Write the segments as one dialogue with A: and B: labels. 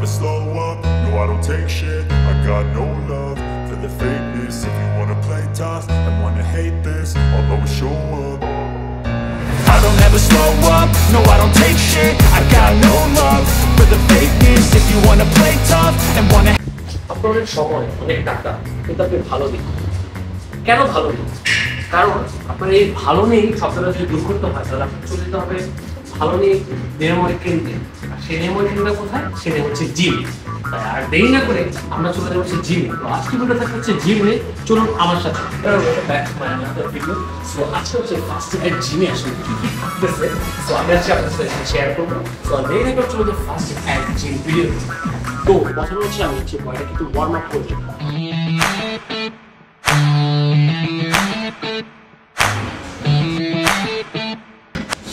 A: never slow up, no I don't take shit. I got no love for the fakeness. If you wanna play tough and wanna hate this, I'll always show up. I don't ever slow up, no I don't take shit. I got no love for the fakeness. If you wanna play tough and wanna
B: আপনাদের সময় অনেক টাকা কিন্তু আপনি ভালো নেই কেন ভালো নেই কারণ আপনার এই ভালো নেই শব্দটা যদি দূর করতে হয় তাহলে আপনার চলে যেতে হবে ভালো নেই নিরাময় কেন্দ্রে আর সেই নিরাময় কেন্দ্র কোথায় সেটা হচ্ছে জিম আর দেরি না করে আমরা চলে যাবো হচ্ছে জিমে তো আজকে ভিডিও দেখা হচ্ছে জিমে চলুন আমার সাথে আজকে হচ্ছে ফার্স্ট এড জিমে আসলে কি কি থাকতেছে তো আমি আজকে আপনার সাথে শেয়ার করবো তো দেরি না করে চলে যাবো ফার্স্ট এড জিম ভিডিও তো প্রথমে হচ্ছে আমি হচ্ছে বয়টা কিন্তু ওয়ার্ম আপ করবো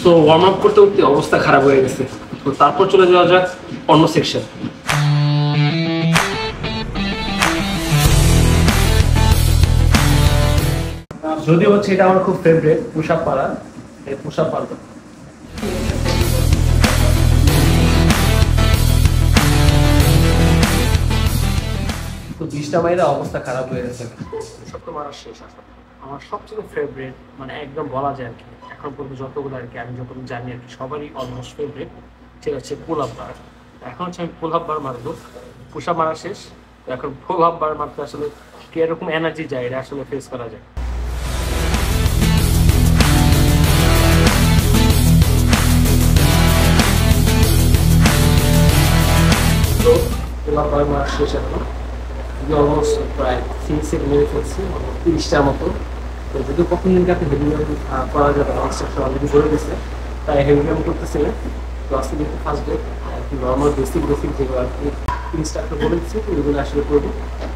B: তো ওয়ার্ম আপ করতে করতে অবস্থা খারাপ হয়ে গেছে তো তারপর চলে যাওয়া যাক অন্য সেকশন যদি হচ্ছে এটা আমার খুব ফেভারিট পুশ আপ পারা এই পুশ আপ পারবো তো 20টা মাইরা অবস্থা খারাপ হয়ে গেছে সব তো মারা শেষ আসলে আমার সবচেয়ে ফেভারিট মানে একদম বলা যায় আর কি এখন পর্যন্ত যতগুলো আর কি আমি যতগুলো জানি আর কি সবারই অলমোস্ট ফেভারিট সেটা হচ্ছে পুল আপ বার এখন হচ্ছে আমি পুল আপ বার মারবো পুশ আপ মারা শেষ এখন পুল আপ বার মারতে আসলে কি এরকম এনার্জি যায় এটা আসলে ফেস করা যায় তো পুল আপ বার মারা শেষ এখন অলমোস্ট প্রায় 3 সেট মেরে ফেলছি 30টার মতো তো যদি কখন দিনকে আপনি হেভি ব্যায়াম করা যাবে ইনস্ট্রাকশন অলরেডি বলে দিচ্ছে তাই হেভি ব্যায়াম করতেছিলেন তো আজকে কিন্তু ফার্স্ট ডে নর্মাল বেসিক যেগুলো আর কি ইনস্ট্রাক্টর বলে দিচ্ছে ওইগুলো আসলে করবো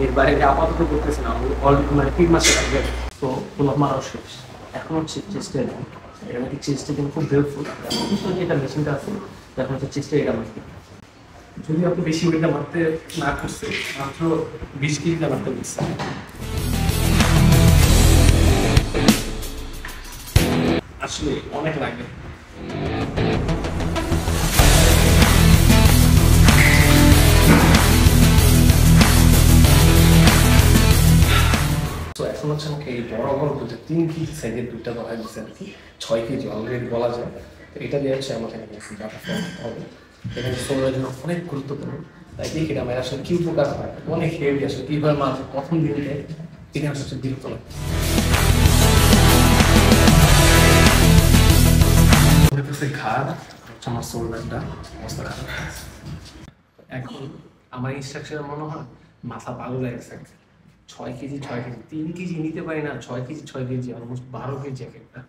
B: এর বাইরে আপাতত করতেছি না অলরেডি মানে 3 মাসের আগে তো পুল আপ মারাও শেষ এখন হচ্ছে চেস্টে এটা নাকি চেস্টে কিন্তু খুব হেল্পফুল এটা মেশিনটা আছে এখন হচ্ছে চেস্টে এটা মারতে যদি আপনি বেশি ওয়েটটা মারতে না করছে মাত্র 20 কেজিটা মারতে বলছে আসলে অনেক লাগে তো এখন হচ্ছে আমাকে এই বড় বড় দুটো 3 কেজি সাইজের দুইটা বলা দিচ্ছে আর কি 6 কেজি অলরেডি বলা যায় তো এটা দিয়ে হচ্ছে আমাকে হবে এখানে শরীরের জন্য অনেক গুরুত্বপূর্ণ তাই দেখি না আমার আসলে কি উপকার হয় অনেক হেভি আসলে কীভাবে মাছ প্রথম দিনে এটা আসলে বিরক্ত লাগে ঘাড় হচ্ছে আমার শোল্ডারটা অবস্থা খারাপ এখন আমার ইনস্ট্রাকশনে মনে হয় মাথা পাগল হয়ে গেছে 6 কেজি 3 কেজি নিতে পারি না 6 কেজি 6 কেজি অলমোস্ট 12 কেজি এক একটা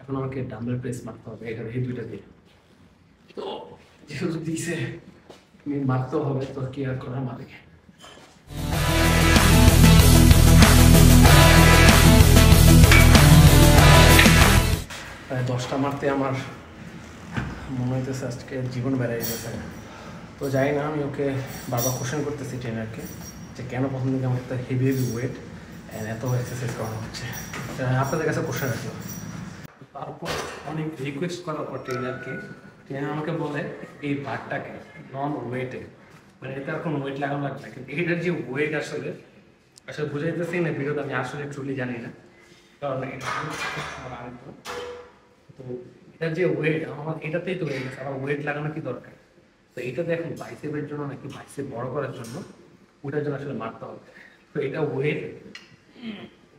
B: এখন আমাকে ডাম্বেল প্রেস মারতে হবে এটা এই দুইটা দিয়ে তো যেহেতু দিছে মারতে হবে তো কি আর করার মালিক প্রায় 10টা মারতে আমার মনে হইতেছে আজকে জীবন বেড়াই গেছে তো যাই না আমি ওকে বারবার কোশ্চেন করতেছি ট্রেনারকে যে কেন প্রথম দিকে আমার একটা হেভি ওয়েট এত এক্সারসাইজ করা হচ্ছে আপনাদের কাছে কোশ্চেন রাখলো তারপর অনেক রিকোয়েস্ট করার পর ট্রেনারকে ট্রেনার আমাকে বলে এই বারটাকে নন ওয়েটে মানে এতে আর কোনো ওয়েট লাগানো লাগবে না কিন্তু এটার যে ওয়েট আসলে বুঝাইতেছি না ভিডিওতে আমি আসলে ট্রুলি জানি না কারণ এটা তো এটার যে ওয়েট আমার এটাতেই তো হয়ে গেছে আমার ওয়েট লাগানো কি দরকার তো এটাতে এখন বাইসেপের জন্য নাকি বাইসেপ বড় করার জন্য ওটার জন্য আসলে মারতে হবে তো এটা ওয়েট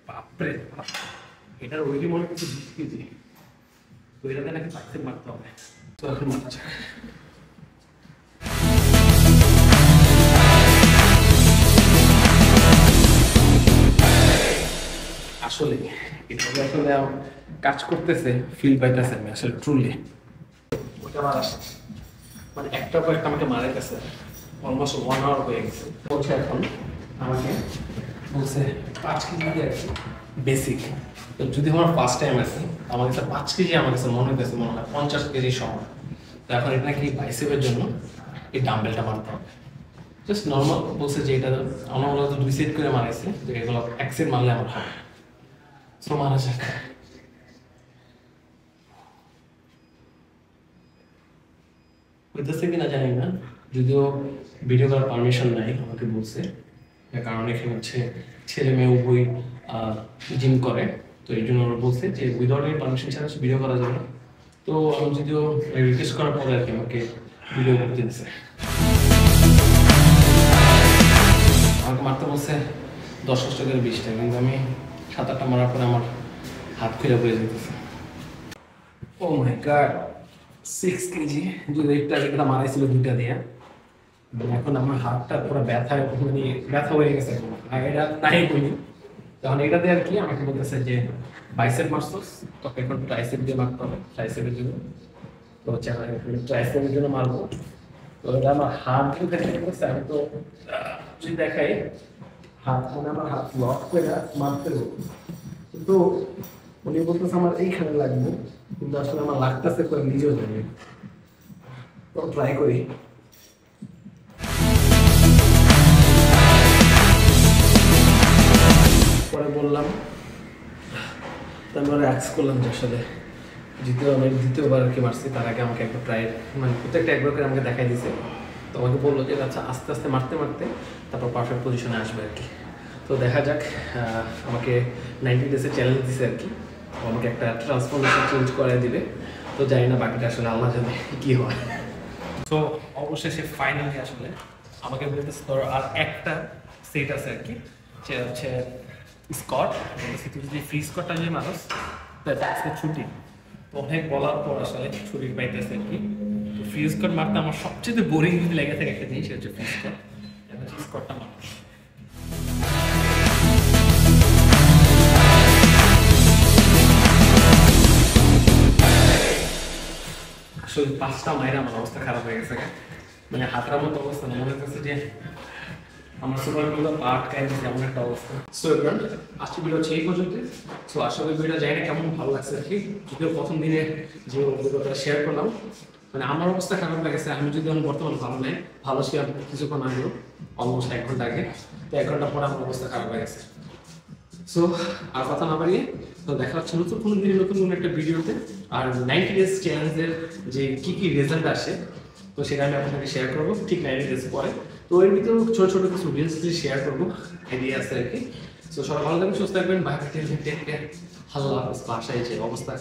B: বাপরে এটার ওয়েটই মনে হচ্ছে 20 কেজি তো এটাতে নাকি বাইসেপ মারতে হবে তো এখন মারছে আসলে এটা আসলে কাজ করতেছে ফিল পাইতেছে আমি আসলে ট্রুলি ওটা মারা শেষ মানে একটা পর একটা আমাকে মারা গেছে অলমোস্ট 1 আওয়ার হয়ে গেছে বলছে এখন আমাকে বলছে 5 কেজি দিয়ে আছে বেসিক তো যদি আমার ফার্স্ট টাইম আছে আমার কাছে 5 কেজি আমার কাছে মনে হইতেছে মনে হয় 50 কেজি সমান তো এখন এটা নাকি বাইসেপের জন্য এই ডাম্বেলটা মারতে হবে জাস্ট নর্মাল বলছে যে এটা আমার মনে হয় 2 সেট করে মারাইছে যে এগুলো 1 সেট মারলে আমার হবে সো মারা যাক হইতেছে কিনা জানি না
C: যদিও ভিডিও করার পারমিশন নাই, আমাকে বলছে, কারণ এখানে হচ্ছে ছেলে মেয়ে উভয় জিম করে, তো এই জন্য ওরা বলছে যে উইদাউট এনি পারমিশন ছাড়া ভিডিও করা যাবে না। তো আমি যদিও রিকোয়েস্ট করার পরে আর কি আমাকে ভিডিও করতে দিচ্ছে। আমাকে মারতে বলছে 10 কষ্ট করে 20টা, কিন্তু আমি 7-8টা মারার পরে আমার হাত খুলে বয়ে যেতেছে। ও মাই গড, 6 কেজি যদি একটা মারাইছিল 2টা দিয়ে, এখন আমার হাতটা পুরো ব্যথা, মানে ব্যথা হয়ে গেছে। আর এটা নাই বলি, তখন এটা দিয়ে আর কি আমাকে বলতেছে যে বাইসেপ মারছস, তোকে এখন ট্রাইসেপ দিয়ে মারতে হবে, ট্রাইসেপের জন্য। তো ট্রাইসেপের জন্য মারবো। তো এটা আমার হাত ঢুকে গেছে। আমি তো যদি দেখাই হাত, মানে আমার হাত লক করে মারতে হবে, কিন্তু উনি বলতেছে আমার এইখানে লাগবে, কিন্তু আসলে আমার লাগতেছে করে নিজেও জানি। তো ট্রাই করি। পরে বললাম, তো আমি রিল্যাক্স করলাম যে আসলে দ্বিতীয়বার আর কি মারছি, তার আগে আমাকে একটা ট্রাই, মানে প্রত্যেকটা একবার করে আমাকে দেখাই দিছে। তো আমাকে বললো যে আচ্ছা আস্তে আস্তে মারতে মারতে তারপর পারফেক্ট পজিশনে আসবে আর কি। তো দেখা যাক, আমাকে 90 ডেজের চ্যালেঞ্জ দিছে আর কি, আমাকে একটা ট্রান্সফরমেশন চেঞ্জ করে দিবে। তো জানি না বাকিটা আসলে আল্লাহ জানে কি হয়। তো অবশেষে ফাইনালি আসলে আমাকে বলতেছে তোর আর একটা সেট আছে আর কি, সে হচ্ছে স্কট। তুই যদি ফ্রি স্কটটা যদি মানুষ আজকে ছুটি, তো অনেক বলার পর আসলে ছুটি পাইতেছে আর কি। তো ফ্রি স্কট মারতে আমার সবচেয়ে বোরিং যদি লেগে থাকে একটা জিনিস, হচ্ছে ফ্রি স্কট। স্কটটা মারতে আসলে 5টা মায়ের আমার অবস্থা খারাপ হয়ে গেছে, মানে হাতটার মতো অবস্থা না, মনে হচ্ছে যে আমার সুপারগুলো পার্ট খাই দিচ্ছে এমন একটা অবস্থা। সো এবার আজকে ভিডিও হচ্ছে এই পর্যন্ত। সো আসলে ভিডিওটা জানি না কেমন ভালো লাগছে আর কি, যদিও প্রথম দিনে যে অভিজ্ঞতাটা শেয়ার করলাম, মানে আমার অবস্থা খারাপ লাগেছে। আমি যদি আমি বর্তমানে ভালো নেই, ভালো ছিলাম কিছুক্ষণ আগেও, অলমোস্ট 1 ঘন্টা আগে, তো 1 ঘন্টা পরে আমার অবস্থা খারাপ হয়ে গেছে। সো আর কথা না বাড়িয়ে তো দেখা হচ্ছে নতুন কোনো দিনে নতুন কোনো একটা ভিডিওতে। আর 90 ডেজ চ্যালেঞ্জের যে কী রেজাল্ট আসে, তো সেটা আমি আপনাকে শেয়ার করবো ঠিক 90 ডেজ পরে। তো এর ভিতরেও ছোটো ছোটো কিছু রিলস শেয়ার করবো, আইডিয়া আছে আর কি। তো সবাই ভালো থাকবেন, সুস্থ থাকবেন, বাই বাই, টেক কেয়ার, আল্লাহ হাফেজ। বাসায় যে অবস্থা